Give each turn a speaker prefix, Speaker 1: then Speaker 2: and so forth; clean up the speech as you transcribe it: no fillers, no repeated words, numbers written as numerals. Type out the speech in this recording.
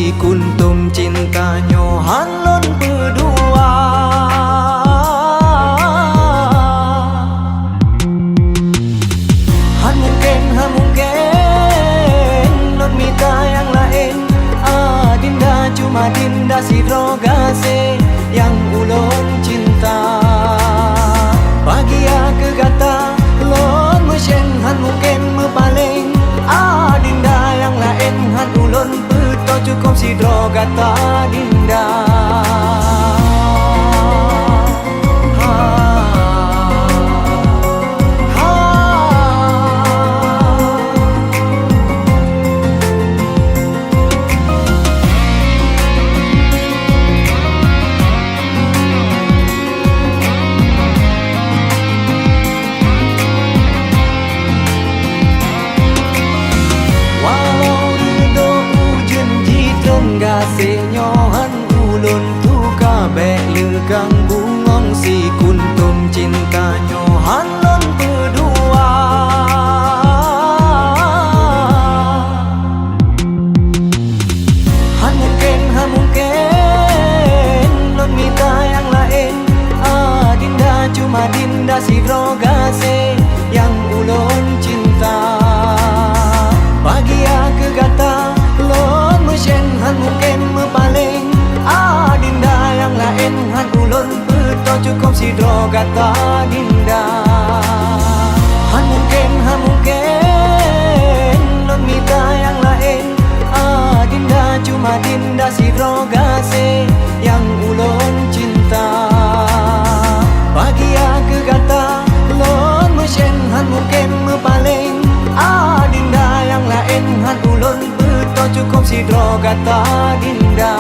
Speaker 1: si kuntum cintanya halon berdua. Han mungkin non minta yang lain. Dinda cuma dinda si drogase yang ulun cinta. Bahagia ke kata lon mesyeng han mungkin mepaling. Dinda yang lain han ulun betul cukup si drogata dinda. Kasihnya han ulun tu kabeh lekang bungong si kuntum cintanya han lon berdua. Han mungkin non minta yang lain. Dinda cuma dinda si drogase yang ulun cinta. Bahagia ke kata lon mesyeng han mungkin mepaling. Dinda yang lain han ulun betul cukup si drogata dinda. Han mungkin non minta yang lain. Dinda cuma dinda si drogase yang ulun cinta. Bahagia ke kata lon mesyeng han mungkin mepaling. Dinda yang lain han ulun betul cukup si drogata dinda.